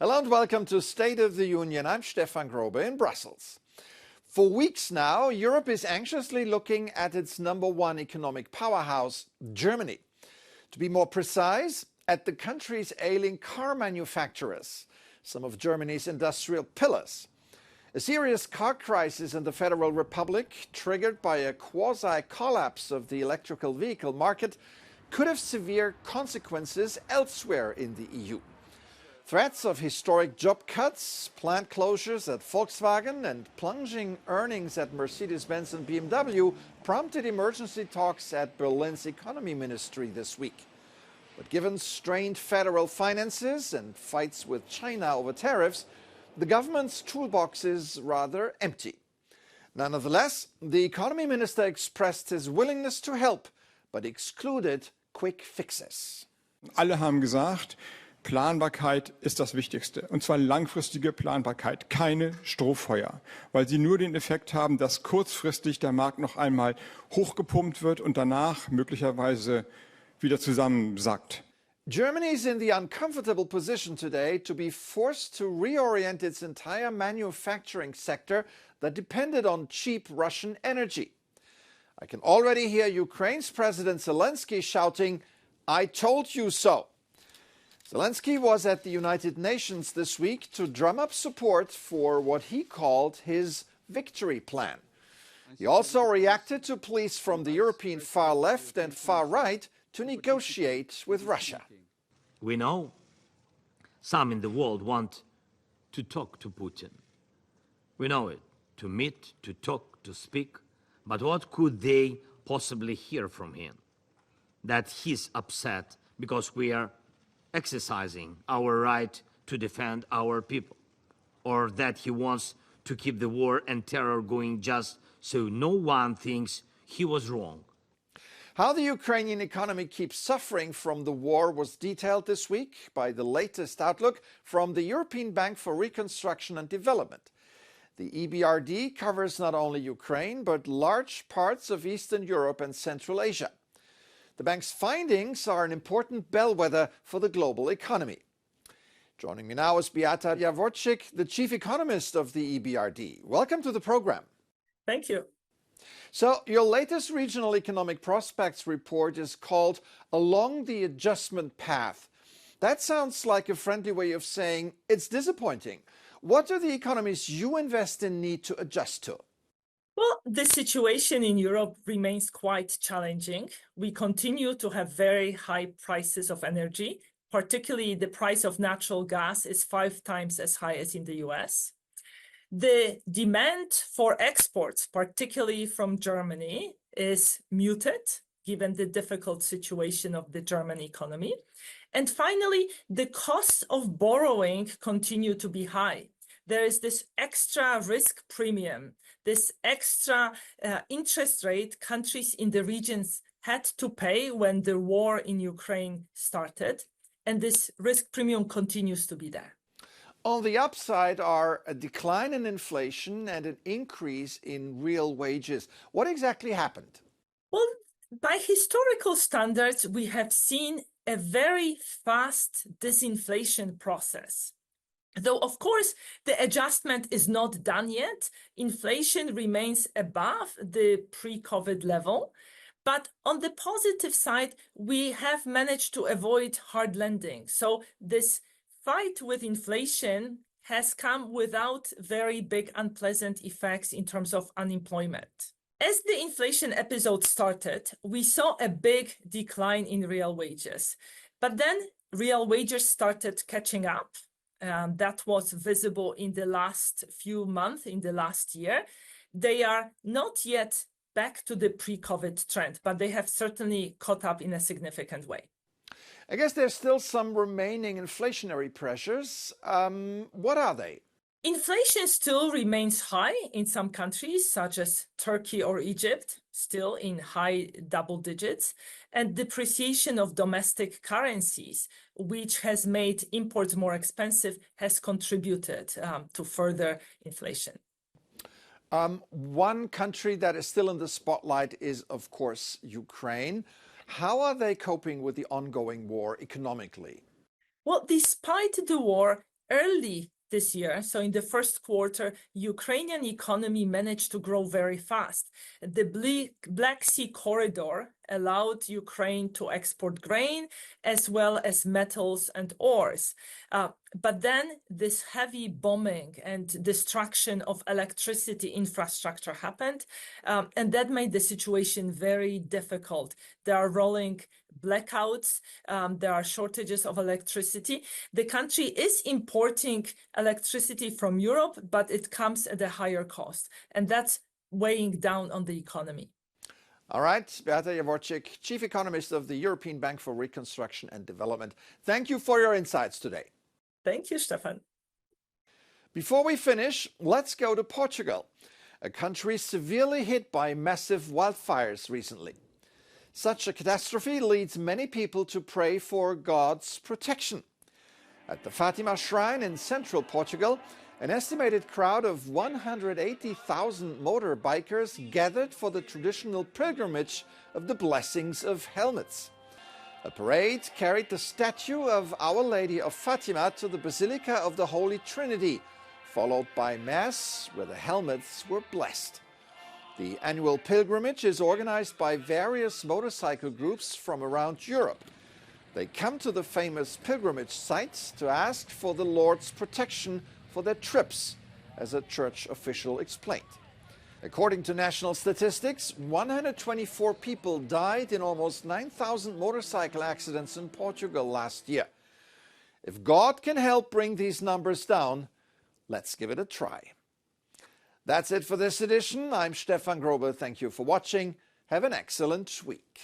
Hello and welcome to State of the Union. I'm Stefan Grobe in Brussels. For weeks now, Europe is anxiously looking at its number one economic powerhouse, Germany. To be more precise, at the country's ailing car manufacturers, some of Germany's industrial pillars. A serious car crisis in the Federal Republic, triggered by a quasi-collapse of the electrical vehicle market, could have severe consequences elsewhere in the EU. Threats of historic job cuts, plant closures at Volkswagen and plunging earnings at Mercedes-Benz and BMW prompted emergency talks at Berlin's economy ministry this week. But given strained federal finances and fights with China over tariffs, the government's toolbox is rather empty. Nonetheless, the economy minister expressed his willingness to help, but excluded quick fixes. Alle haben gesagt, Planbarkeit ist das Wichtigste, und zwar langfristige Planbarkeit, keine Strohfeuer, weil sie nur den Effekt haben, dass kurzfristig der Markt noch einmal hochgepumpt wird und danach möglicherweise wieder zusammensackt. Germany is in the uncomfortable position today to be forced to reorient its entire manufacturing sector that depended on cheap Russian energy. I can already hear Ukraine's President Zelenskyy shouting, "I told you so." Zelenskyy was at the United Nations this week to drum up support for what he called his victory plan. He also reacted to pleas from the European far left and far right to negotiate with Russia. We know some in the world want to talk to Putin. We know it, to meet, to talk, to speak. But what could they possibly hear from him? That he's upset because we are exercising our right to defend our people, or that he wants to keep the war and terror going just so no one thinks he was wrong. How the Ukrainian economy keeps suffering from the war was detailed this week by the latest outlook from the European Bank for Reconstruction and Development. The EBRD covers not only Ukraine, but large parts of Eastern Europe and Central Asia. The bank's findings are an important bellwether for the global economy. Joining me now is Beata Jaworczyk, the chief economist of the EBRD. Welcome to the program. Thank you. So, your latest regional economic prospects report is called Along the Adjustment Path. That sounds like a friendly way of saying it's disappointing. What do the economies you invest in need to adjust to? Well, the situation in Europe remains quite challenging. We continue to have very high prices of energy. Particularly, the price of natural gas is 5 times as high as in the US. The demand for exports, particularly from Germany, is muted, given the difficult situation of the German economy. And finally, the costs of borrowing continue to be high. There is this extra risk premium, this extra interest rate countries in the regions had to pay when the war in Ukraine started. And this risk premium continues to be there. On the upside are a decline in inflation and an increase in real wages. What exactly happened? Well, by historical standards, we have seen a very fast disinflation process. Though, of course, the adjustment is not done yet. Inflation remains above the pre-COVID level. But on the positive side, we have managed to avoid hard landing. So this fight with inflation has come without very big unpleasant effects in terms of unemployment. As the inflation episode started, we saw a big decline in real wages. But then real wages started catching up. That was visible in the last few months, in the last year. They are not yet back to the pre-COVID trend, but they have certainly caught up in a significant way. I guess there's still some remaining inflationary pressures. What are they? Inflation still remains high in some countries, such as Turkey or Egypt, still in high double digits, and depreciation of domestic currencies, which has made imports more expensive, has contributed to further inflation. One country that is still in the spotlight is, of course, Ukraine. How are they coping with the ongoing war economically? Well, despite the war, early this year, so in the first quarter, Ukrainian economy managed to grow very fast. The Black Sea corridor allowed Ukraine to export grain as well as metals and ores. But then this heavy bombing and destruction of electricity infrastructure happened, and that made the situation very difficult. There are rolling blackouts, there are shortages of electricity. The country is importing electricity from Europe, but it comes at a higher cost, and that's weighing down on the economy. All right, Beata Jaworczyk, Chief Economist of the European Bank for Reconstruction and Development. Thank you for your insights today. Thank you, Stefan. Before we finish, let's go to Portugal, a country severely hit by massive wildfires recently. Such a catastrophe leads many people to pray for God's protection. At the Fatima Shrine in central Portugal, an estimated crowd of 180,000 motorbikers gathered for the traditional pilgrimage of the blessings of helmets. A parade carried the statue of Our Lady of Fatima to the Basilica of the Holy Trinity, followed by Mass, where the helmets were blessed. The annual pilgrimage is organized by various motorcycle groups from around Europe. They come to the famous pilgrimage sites to ask for the Lord's protection for their trips, as a church official explained. According to national statistics, 124 people died in almost 9,000 motorcycle accidents in Portugal last year. If God can help bring these numbers down, let's give it a try. That's it for this edition. I'm Stefan Grobe. Thank you for watching. Have an excellent week.